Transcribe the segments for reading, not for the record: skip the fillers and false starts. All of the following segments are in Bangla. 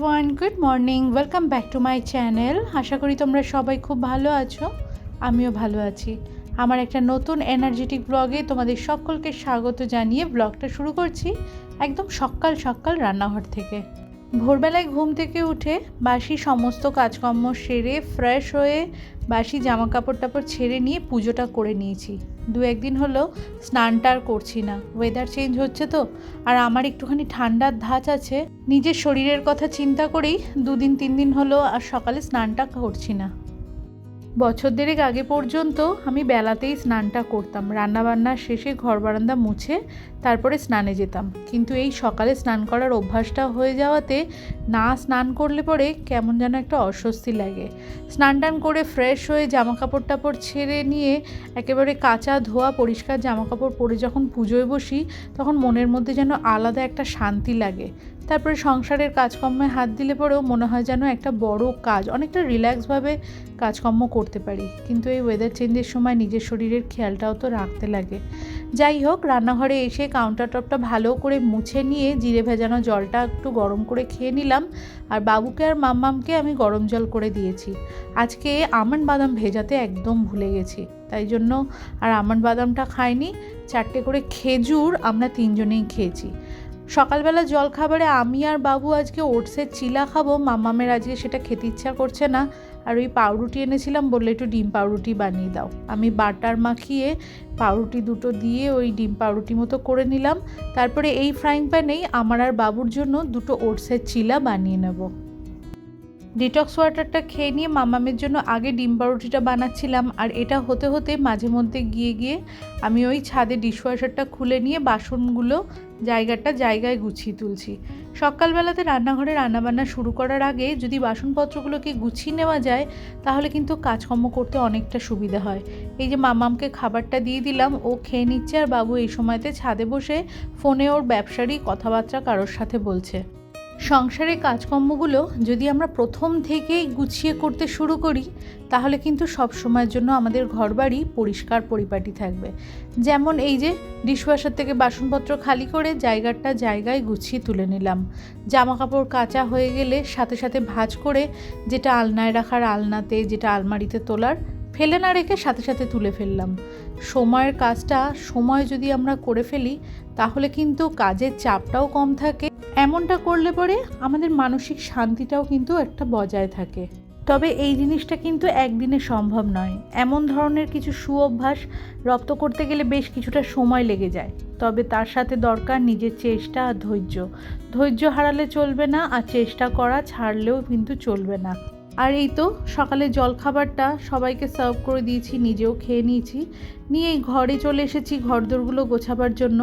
Everyone, good morning. Welcome back to my channel. আশা করি তোমরা সবাই খুব ভালো আছো, আমিও ভালো আছি। আমার একটা নতুন এনার্জেটিক ব্লগে তোমাদের সকলকে স্বাগত জানিয়ে ব্লগটা শুরু করছি একদম সকাল সকাল রান্নাঘর থেকে। ভোরবেলায় ঘুম থেকে উঠে বাসি সমস্ত কাজকর্ম সেরে ফ্রেশ হয়ে বাসি জামা কাপড় টাপড় ছেড়ে নিয়ে পুজোটা করে নিয়েছি। দু একদিন হলো স্নানটা আর করছি না, ওয়েদার চেঞ্জ হচ্ছে তো, আর আমার একটুখানি ঠান্ডার ধাঁচ আছে। নিজের শরীরের কথা চিন্তা করেই 2-3 দিন হলো আর সকালে স্নানটা করছি না। বছর দেড়েক আগে পর্যন্ত আমি বেলাতেই স্নানটা করতাম, রান্নাবান্না শেষে ঘর বারান্দা মুছে তারপরে স্নানে যেতাম। কিন্তু এই সকালে স্নান করার অভ্যাসটা হয়ে যাওয়াতে না স্নান করলে পরে কেমন যেন একটা অস্বস্তি লাগে। স্নান টান করে ফ্রেশ হয়ে জামা কাপড় টাপড় ছেড়ে নিয়ে একেবারে কাঁচা ধোয়া পরিষ্কার জামা কাপড় পরে যখন পুজোয় বসি তখন মনের মধ্যে যেন আলাদা একটা শান্তি লাগে। তারপরে সংসারের কাজকর্মে হাত দিলে পরেও মনে হয় যেন একটা বড় কাজ, অনেকটা রিল্যাক্সভাবে কাজকর্ম করতে পারি। কিন্তু এই ওয়েদার চেঞ্জের সময় নিজের শরীরের খেয়ালটাও তো রাখতে লাগে। যাই হোক, রান্নাঘরে এসে কাউন্টার টপটা ভালো করে মুছে নিয়ে জিরে ভেজানো জলটা একটু গরম করে খেয়ে নিলাম। আর বাবুকে আর মাম্মামকে আমি গরম জল করে দিয়েছি। আজকে আমন্ড বাদাম ভেজাতে একদম ভুলে গেছি, তাই জন্য আর আমন্ড বাদামটা খাইনি। 4টে করে খেজুর আমরা 3জনেই খেয়েছি। সকালবেলা জল খাবারে আমি আর বাবু আজকে ওটসের চিলা খাবো। মাম্মামের আজকে সেটা খেতে ইচ্ছা করছে না, আর ওই পাউরুটি এনেছিলাম, বললে একটু ডিম পাউরুটি বানিয়ে দাও। আমি বাটার মাখিয়ে পাউরুটি দুটো দিয়ে ওই ডিম পাউরুটি মতো করে নিলাম। তারপরে এই ফ্রাইং প্যানেই আমার আর বাবুর জন্য 2টো ওটসের চিলা বানিয়ে নেব। ডিটক্স ওয়াটারটা খেয়ে নিয়ে মামামের জন্য আগে ডিম পাউরুটিটা বানাচ্ছিলাম, আর এটা হতে হতে মাঝে মধ্যে গিয়ে আমি ওই ছাদে ডিশওয়াশারটা খুলে নিয়ে বাসনগুলো জায়গায় গুছিয়ে তুলছি। সকালবেলাতে রান্নাঘরে রান্নাবান্না শুরু করার আগে যদি বাসনপত্রগুলোকে গুছিয়ে নেওয়া যায় তাহলে কিন্তু কাজকর্ম করতে অনেকটা সুবিধা হয়। এই যে মামামকে খাবারটা দিয়ে দিলাম, ও খেয়ে নিচ্ছে, আর বাবু এই সময়তে ছাদে বসে ফোনে ওর ব্যবসারই কথাবার্তা কারোর সাথে বলছে। সংসারের কাজকর্মগুলো যদি আমরা প্রথম থেকেই গুছিয়ে করতে শুরু করি তাহলে কিন্তু সব সময়ের জন্য আমাদের ঘরবাড়ি পরিষ্কার পরিপাটি থাকবে। যেমন এই যে ডিশওয়াশার থেকে বাসনপত্র খালি করে জায়গায় গুছিয়ে তুলে নিলাম। জামা কাপড় কাচা হয়ে গেলে সাথে সাথে ভাঁজ করে যেটা আলনায় রাখার আলনাতে, যেটা আলমারিতে তোলার ফেলে না রেখে সাথে সাথে তুলে ফেললাম। সময়ের কাজটা সময় যদি আমরা করে ফেলি তাহলে কিন্তু কাজের চাপটাও কম থাকে। এমনটা করলে পরে আমাদের মানসিক শান্তিটাও কিন্তু একটা বজায় থাকে। তবে এই জিনিসটা কিন্তু একদিনে সম্ভব নয়। এমন ধরনের কিছু সুঅভ্যাস রপ্ত করতে গেলে বেশ কিছুটা সময় লেগে যায়। তবে তার সাথে দরকার নিজের চেষ্টা আর ধৈর্য হারালে চলবে না, আর চেষ্টা করা ছাড়লেও কিন্তু চলবে না। আর এই তো সকালে জলখাবারটা সবাইকে সার্ভ করে দিয়েছি, নিজেও খেয়ে নিয়েছি। নিয়ে ঘরে চলে এসেছি ঘরদোরগুলো গোছাবার জন্য।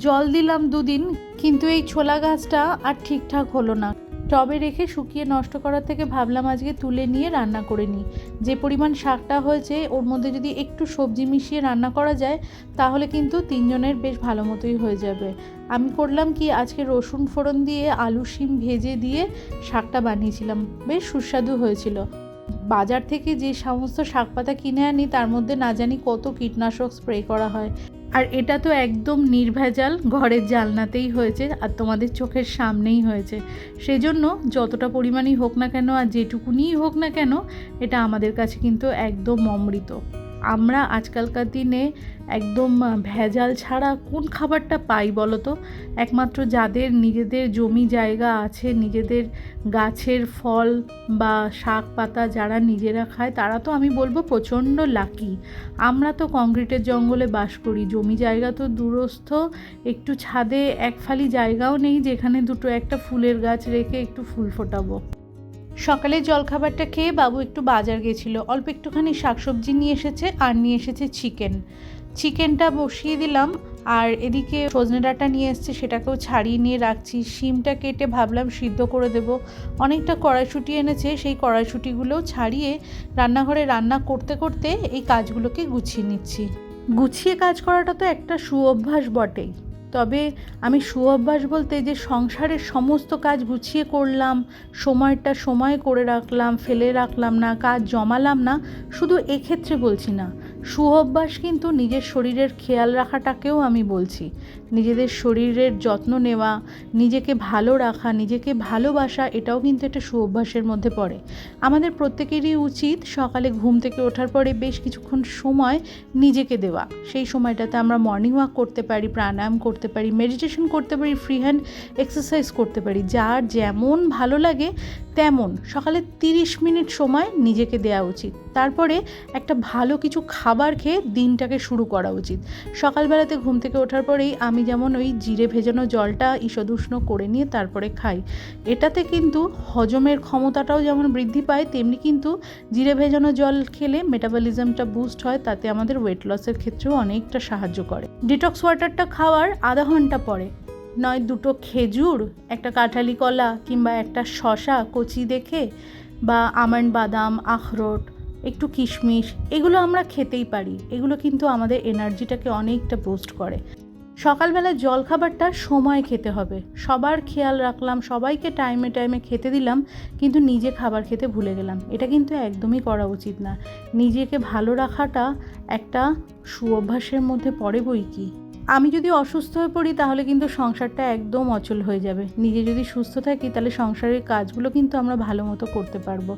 জল দিলাম 2 দিন, কিন্তু এই ছোলা গাছটা আর ঠিকঠাক হলো না। টবে রেখে শুকিয়ে নষ্ট করার থেকে ভাবলাম আজকে তুলে নিয়ে রান্না করে নিই। যে পরিমাণ শাকটা হয়েছে ওর মধ্যে যদি একটু সবজি মিশিয়ে রান্না করা যায় তাহলে কিন্তু 3জনের বেশ ভালো মতোই হয়ে যাবে। আমি করলাম কি, আজকে রসুন ফোড়ন দিয়ে আলু শিম ভেজে দিয়ে শাকটা বানিয়েছিলাম, বেশ সুস্বাদু হয়েছিল। বাজার থেকে যে সমস্ত শাক পাতা কিনে আনি তার মধ্যে না জানি কত কীটনাশক স্প্রে করা হয়, আর এটা তো একদম নির্ভেজাল, ঘরের জালনাতেই হয়েছে আর তোমাদের চোখের সামনেই হয়েছে। সেজন্য যতটা পরিমাণই হোক না কেন আর যেটুকুনিই হোক না কেন এটা আমাদের কাছে কিন্তু একদম অমৃত। আমরা আজকালকার দিনে একদম ভেজাল ছাড়া কোন খাবারটা পাই বলো তো? একমাত্র যাদের নিজেদের জমি জায়গা আছে, নিজেদের গাছের ফল বা শাক পাতা যারা নিজেরা খায় তারা তো আমি বলবো প্রচণ্ড লাকি। আমরা তো কংক্রিটের জঙ্গলে বাস করি, জমি জায়গা তো দূরস্থ, একটু ছাদে এক ফালি জায়গাও নেই যেখানে একটা ফুলের গাছ রেখে একটু ফুল ফোটাবো। সকালে জলখাবারটা খেয়ে বাবু একটু বাজার গেছিলো, অল্প একটুখানি শাকসবজি নিয়ে এসেছে, আর নিয়ে এসেছে চিকেনটা বসিয়ে দিলাম। আর এদিকে সজনে ডাঁটা নিয়ে এসেছে, সেটাকেও ছাড়িয়ে নিয়ে রাখছি। শিমটা কেটে ভাবলাম সিদ্ধ করে দেব। অনেকটা কড়াইশুঁটি এনেছে, সেই কড়াইশুঁটিগুলোও ছাড়িয়ে রান্নাঘরে রান্না করতে করতে এই কাজগুলোকে গুছিয়ে নিচ্ছি। গুছিয়ে কাজ করাটা তো একটা সুঅভ্যাস বটেই, তবে আমি সুঅভ্যাস বলতে যে সংসারের সমস্ত কাজ গুছিয়ে করলাম, সময় করে রাখলাম, ফেলে রাখলাম না, কাজ জমালাম না, শুধু এক্ষেত্রে বলছি না। সুঅভ্যাস কিন্তু নিজের শরীরের খেয়াল রাখাটাকেও আমি বলছি। নিজেদের শরীরের যত্ন নেওয়া, নিজেকে ভালো রাখা, নিজেকে ভালোবাসা, এটাও কিন্তু একটা সুঅভ্যাসের মধ্যে পড়ে। আমাদের প্রত্যেকেরই উচিত সকালে ঘুম থেকে ওঠার পরে বেশ কিছুক্ষণ সময় নিজেকে দেওয়া। সেই সময়টাতে আমরা মর্নিং ওয়াক করতে পারি, প্রাণায়াম করতে পারি, মেডিটেশন করতে পারি, ফ্রি হ্যান্ড এক্সারসাইজ করতে পারি। যার যেমন ভালো লাগে তেমন সকালে 30 মিনিট সময় নিজেকে দেওয়া উচিত। তারপরে একটা ভালো কিছু খাবার খেয়ে দিনটাকে শুরু করা উচিত। সকালবেলাতে ঘুম থেকে ওঠার পরেই আমি যেমন ওই জিরে ভেজানো জলটা ঈষদুষ্ণ করে নিয়ে তারপরে খাই। এটাতে কিন্তু হজমের ক্ষমতাটাও যেমন বৃদ্ধি পায়, তেমনি কিন্তু জিরে ভেজানো জল খেলে মেটাবলিজমটা বুস্ট হয়, তাতে আমাদের ওয়েট লসের ক্ষেত্রেও অনেকটা সাহায্য করে। ডিটক্স ওয়াটারটা খাওয়ার আধা ঘন্টা পরে নয় 2টো খেজুর, একটা কাঁঠালি কলা কিংবা একটা শশা কচি দেখে, বা আমন্ড, বাদাম, আখরোট, একটু কিশমিশ, এগুলো আমরা খেতেই পারি। এগুলো কিন্তু আমাদের এনার্জিটাকে অনেকটা বুস্ট করে। সকালবেলা জলখাবারটা সময় খেতে হবে। সবার খেয়াল রাখলাম, সবাইকে টাইমে টাইমে খেতে দিলাম, কিন্তু নিজে খাবার খেতে ভুলে গেলাম। এটা কিন্তু একদমই করা উচিত না। নিজেকে ভালো রাখাটা একটা সুঅভ্যাসের মধ্যে পড়ে বই কি। আমি যদি অসুস্থ হয়ে পড়ি তাহলে কিন্তু সংসারটা একদম অচল হয়ে যাবে। নিজে যদি সুস্থ থাকি তাহলে সংসারের কাজগুলো কিন্তু আমরা ভালো মতো করতে পারবো।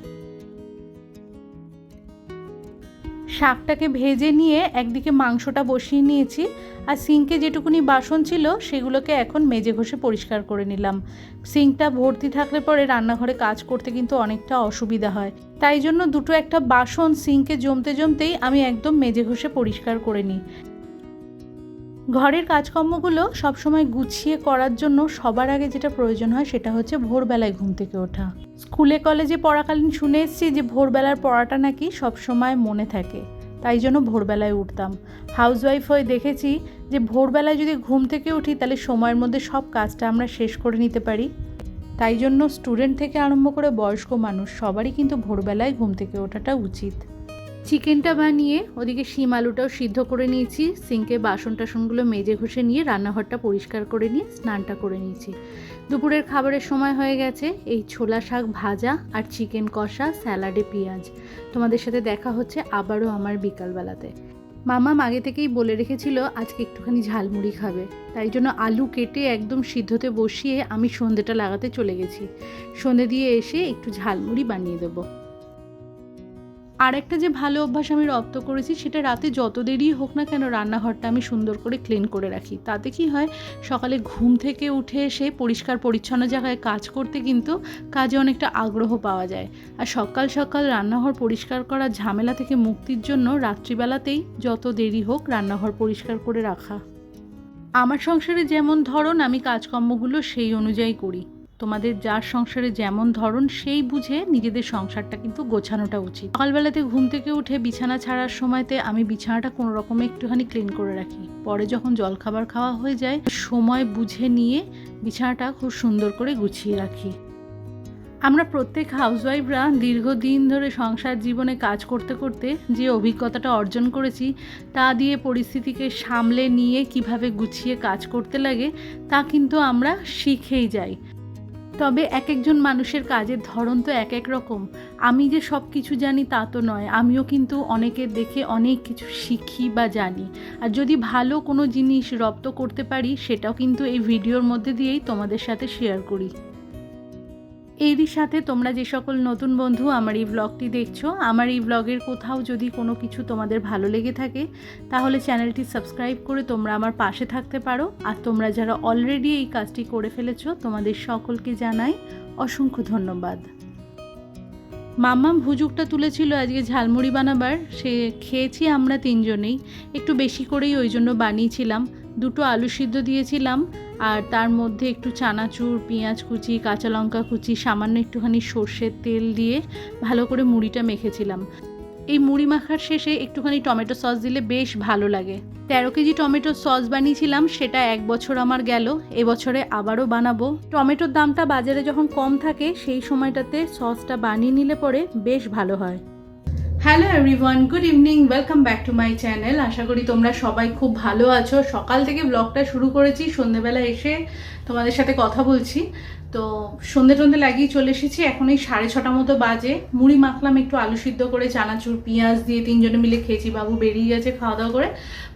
শাকটাকে ভেজে নিয়ে একদিকে মাংসটা বসিয়ে নিয়েছি, আর সিঙ্কে যেটুকুনি বাসন ছিল সেগুলোকে এখন মেজে ঘষে পরিষ্কার করে নিলাম। সিঙ্কটা ভর্তি থাকলে পরে রান্নাঘরে কাজ করতে কিন্তু অনেকটা অসুবিধা হয়। তাই জন্য দুটো একটা বাসন সিঙ্কে জমতে জমতেই আমি একদম মেজে ঘষে পরিষ্কার করে নিই। ঘরের কাজকর্মগুলো সবসময় গুছিয়ে করার জন্য সবার আগে যেটা প্রয়োজন হয় সেটা হচ্ছে ভোরবেলায় ঘুম থেকে ওঠা। স্কুলে কলেজে পড়াকালীন শুনে এসেছি যে ভোরবেলার পড়াটা নাকি সবসময় মনে থাকে, তাই জন্য ভোরবেলায় উঠতাম। হাউসওয়াইফ হয়ে দেখেছি যে ভোরবেলায় যদি ঘুম থেকে উঠি তাহলে সময়ের মধ্যে সব কাজটা আমরা শেষ করে নিতে পারি। তাই জন্য স্টুডেন্ট থেকে আরম্ভ করে বয়স্ক মানুষ সবারই কিন্তু ভোরবেলায় ঘুম থেকে ওঠাটা উচিত। চিকেনটা বানিয়ে ওদিকে শিম আলুটাও সিদ্ধ করে নিয়েছি। সিঙ্কে বাসন টাসনগুলো মেজে ঘষে নিয়ে রান্নাঘরটা পরিষ্কার করে নিয়ে স্নানটা করে নিয়েছি। দুপুরের খাবারের সময় হয়ে গেছে। এই ছোলা শাক ভাজা আর চিকেন কষা, স্যালাডে পেঁয়াজ। তোমাদের সাথে দেখা হচ্ছে আবারও আমার বিকালবেলাতে। মামা আগে থেকেই বলে রেখেছিল আজকে একটুখানি ঝালমুড়ি খাবে, তাই জন্য আলু কেটে একদম সিদ্ধতে বসিয়ে আমি সন্ধেটা লাগাতে চলে গেছি। সন্ধে দিয়ে এসে একটু ঝালমুড়ি বানিয়ে দেবো। আর একটা যে ভালো অভ্যাস আমি রপ্ত করেছি, সেটা রাতে যত দেরি হোক না কেন রান্নাঘরটা আমি সুন্দর করে ক্লিন করে রাখি। তাতে কি হয়, সকালে ঘুম থেকে উঠে এসে পরিষ্কার পরিচ্ছন্ন জায়গায় কাজ করতে কিন্তু কাজে অনেকটা আগ্রহ পাওয়া যায়। আর সকাল সকাল রান্নাঘর পরিষ্কার করার ঝামেলা থেকে মুক্তির জন্য রাত্রিবেলাতেই যত দেরি হোক রান্নাঘর পরিষ্কার করে রাখা। আমার সংসারে যেমন ধরন আমি কাজকর্মগুলো সেই অনুযায়ী করি। তোমাদের যার সংসারে যেমন ধরন সেই বুঝে নিজেদের সংসারটা কিন্তু গোছানোটা উচিত। সকালবেলাতে ঘুম থেকে উঠে বিছানা ছাড়ার সময়তে আমি বিছানাটা কোনো রকমে একটুখানি ক্লিন করে রাখি। পরে যখন জলখাবার খাওয়া হয়ে যায় সময় বুঝে নিয়ে বিছানাটা খুব সুন্দর করে গুছিয়ে রাখি। আমরা প্রত্যেক হাউসওয়াইফরা দীর্ঘদিন ধরে সংসার জীবনে কাজ করতে করতে যে অভিজ্ঞতাটা অর্জন করেছি, তা দিয়ে পরিস্থিতিকে সামলে নিয়ে কিভাবে গুছিয়ে কাজ করতে লাগে তা কিন্তু আমরা শিখেই যাই। তবে এক একজন মানুষের কাজের ধরন তো এক এক রকম। আমি যে সব কিছু জানি তা তো নয়, আমিও কিন্তু অনেকের দেখে অনেক কিছু শিখি বা জানি। আর যদি ভালো কোনো জিনিস রপ্ত করতে পারি সেটাও কিন্তু এই ভিডিওর মধ্যে দিয়েই তোমাদের সাথে শেয়ার করি। এরই সাথে তোমরা যে সকল নতুন বন্ধু আমার এই ব্লগটি দেখছো, আমার এই ব্লগের কোথাও যদি কোনো কিছু তোমাদের ভালো লেগে থাকে তাহলে চ্যানেলটি সাবস্ক্রাইব করে তোমরা আমার পাশে থাকতে পারো। আর তোমরা যারা অলরেডি এই কাজটি করে ফেলেছো তোমাদের সকলকে জানাই অসংখ্য ধন্যবাদ। মাম্মা ভুজুকটা তুলেছিল আজকে ঝালমুড়ি বানাবার, সে খেয়েছি আমরা তিনজনেই। একটু বেশি করেই ওই জন্য বানিয়েছিলাম। 2টো আলু সিদ্ধ দিয়েছিলাম, আর তার মধ্যে একটু চানাচুর, পেঁয়াজ কুচি, কাঁচা লঙ্কা কুচি, সামান্য একটুখানি সর্ষের তেল দিয়ে ভালো করে মুড়িটা মেখেছিলাম। এই মুড়ি মাখার শেষে একটুখানি টমেটো সস দিলে বেশ ভালো লাগে। 13 কেজি টমেটো সস বানিয়েছিলাম, সেটা 1 বছর আমার গেল। এবছরে আবারও বানাবো। টমেটোর দামটা বাজারে যখন কম থাকে সেই সময়টাতে সসটা বানিয়ে নিলে পরে বেশ ভালো হয়। Hello everyone, good evening, welcome back to my channel. আশা করি তোমরা সবাই খুব ভালো আছো। সকাল থেকে ব্লগটা শুরু করেছি, সন্ধ্যেবেলা এসে তোমাদের সাথে কথা বলছি। তো তো সন্ধে টন্ধে লাগিয়ে চলে এসেছি, এখন এই 6:30 মতো বাজে। মুড়ি মাখলাম একটু আলু সিদ্ধ করে, চানাচুর পেঁয়াজ দিয়ে 3 জনে মিলে খেয়েছি। বাবু বেরিয়ে গেছে খাওয়া দাওয়া করে,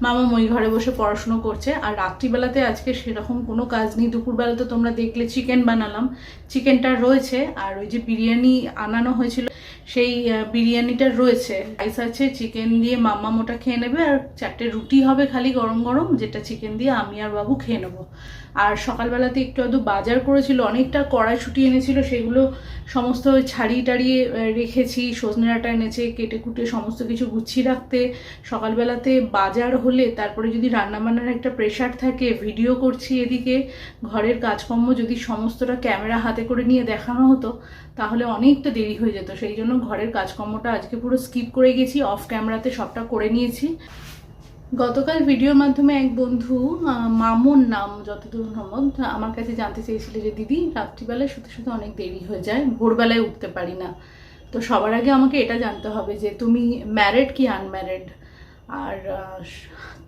মামা ওই ঘরে বসে পড়াশুনো করছে। আর রাত্রিবেলাতে আজকে সেরকম কোনো কাজ নেই। দুপুরবেলা তো তোমরা দেখলে চিকেন বানালাম, চিকেনটা রয়েছে। আর ওই যে বিরিয়ানি আনানো হয়েছিল সেই বিরিয়ানিটা রয়েছে, রাইস আছে, চিকেন দিয়ে মাম্মা মোটা খেয়ে নেবে। আর 4টে রুটি হবে খালি গরম গরম, যেটা চিকেন দিয়ে আমি আর বাবু খেয়ে নেবো। আর সকালবেলাতে একটু আধটু বাজার করেছিল, অনেকটা কড়াইশুঁটি এনেছিল, সেগুলো সমস্ত ছাড়িয়ে টাড়িয়ে রেখেছি। সজনে ডাঁটা এনেছে, কেটে কুটে সমস্ত কিছু গুছিয়ে রাখতে। সকালবেলাতে বাজার হলে তারপরে যদি রান্নাবান্নার একটা প্রেশার থাকে, ভিডিও করছি এদিকে, ঘরের কাজকর্ম যদি সমস্তটা ক্যামেরা হাতে করে নিয়ে দেখানো হতো তাহলে অনেকটা দেরি হয়ে যেত। সেই জন্য ঘরের কাজকর্মটা আজকে পুরো স্কিপ করে গেছি, অফ ক্যামেরাতে সবটা করে নিয়েছি। গতকাল ভিডিওর মাধ্যমে এক বন্ধু, মামুন নাম যতদূর সম্ভব, আমার কাছে জানতে চেয়েছিল যে দিদি রাত্রিবেলায় শুতে শুতে অনেক দেরি হয়ে যায়, ভোরবেলায় উঠতে পারি না। তো সবার আগে আমাকে এটা জানতে হবে যে তুমি ম্যারিড কি আনম্যারিড, আর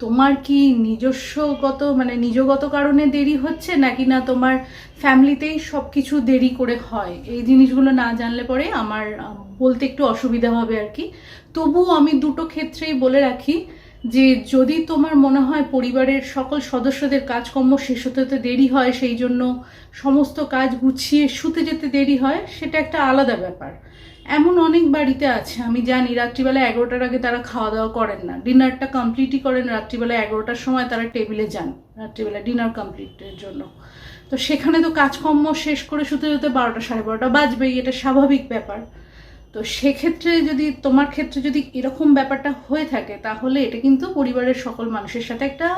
তোমার কি নিজস্বগত মানে নিজগত কারণে দেরি হচ্ছে, নাকি না তোমার ফ্যামিলিতেই সব কিছু দেরি করে হয়। এই জিনিসগুলো না জানলে পরে আমার বলতে একটু অসুবিধা হবে আর কি। তবুও আমি দুটো ক্ষেত্রেই বলে রাখি যে যদি তোমার মনে হয় পরিবারের সকল সদস্যদের কাজকর্ম শেষ হতে হতে দেরি হয়, সেই জন্য সমস্ত কাজ গুছিয়ে শুতে যেতে দেরি হয়, সেটা একটা আলাদা ব্যাপার। এমন অনেক বাড়িতে আছে, আমি জানি রাত্রিবেলা 11টার আগে তারা খাওয়া দাওয়া করেন না, ডিনারটা কমপ্লিটই করেন রাত্রিবেলা 11টার সময় তারা টেবিলে যান রাত্রিবেলা ডিনার কমপ্লিটের জন্য। তো সেখানে তো কাজকর্ম শেষ করে শুতে যেতে 12টা 12:30 বাজবেই, এটা স্বাভাবিক ব্যাপার। তো সেক্ষেত্রে যদি তোমার ক্ষেত্রে যদি এরকম ব্যাপারটা হয়ে থাকে, তাহলে এটা কিন্তু পরিবারের সকল মানুষের সাথে একটা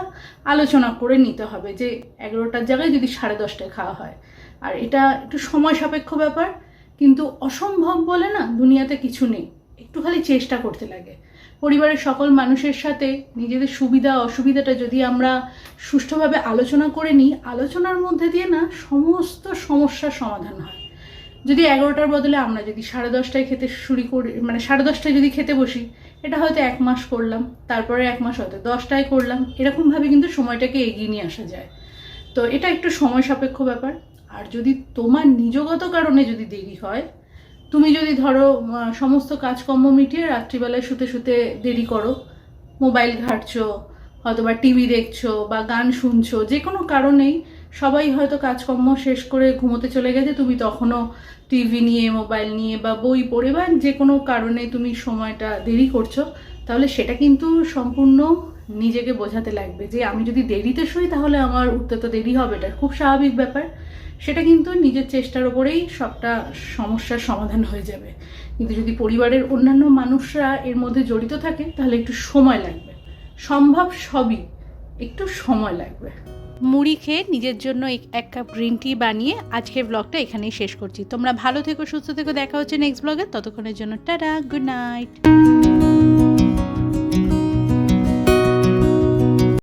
আলোচনা করে নিতে হবে যে 11টার জায়গায় যদি 10:30টায় খাওয়া হয়। আর এটা একটু সময় সাপেক্ষ ব্যাপার, কিন্তু অসম্ভব বলে না দুনিয়াতে কিছু নেই, একটু খালি চেষ্টা করতে লাগে। পরিবারের সকল মানুষের সাথে নিজেদের সুবিধা অসুবিধাটা যদি আমরা সুষ্ঠুভাবে আলোচনা করে নিই, আলোচনার মধ্যে দিয়ে না সমস্ত সমস্যার সমাধান হয়। যদি 11টার বদলে আমরা যদি 10:30টায় খেতে শুরু করি, মানে 10:30টায় যদি খেতে বসি, এটা হয়তো 1 মাস করলাম, তারপরে 1 মাস হয়তো 10টায় করলাম, এরকমভাবে কিন্তু সময়টাকে এগিয়ে নিয়ে আসা যায়। তো এটা একটু সময় সাপেক্ষ ব্যাপার। আর যদি তোমার নিজগত কারণে যদি দেরি হয়, তুমি যদি ধরো সমস্ত কাজকর্ম মিটিয়ে রাত্রিবেলায় শুতে শুতে দেরি করো, মোবাইল ঘাঁটছো, হয়তো বা টিভি দেখছো বা গান শুনছো, যে কোনো কারণেই সবাই হয়তো কাজকর্ম শেষ করে ঘুমোতে চলে গেছে, তুমি তখনও টিভি নিয়ে মোবাইল নিয়ে বা বই পড়ে বা যে কোনো কারণে তুমি সময়টা দেরি করছো, তাহলে সেটা কিন্তু সম্পূর্ণ নিজেকে বোঝাতে লাগবে যে আমি যদি দেরিতে শুই তাহলে আমার উঠতে তো দেরি হবে, এটা খুব স্বাভাবিক ব্যাপার। সেটা কিন্তু নিজের চেষ্টার ওপরেই সবটা সমস্যার সমাধান হয়ে যাবে। কিন্তু যদি পরিবারের অন্যান্য মানুষরা এর মধ্যে জড়িত থাকে তাহলে একটু সময় লাগবে। সম্ভব সবই, একটু সময় লাগবে। মুড়ি খেয়ে নিজের জন্য 1 কাপ গ্রিন টি বানিয়ে আজকের ব্লগটা এখানেই শেষ করছি। তোমরা ভালো থেকো, সুস্থ থেকো, দেখা হচ্ছে নেক্সট ব্লগে। ততক্ষণের জন্য টাটা, গুড নাইট।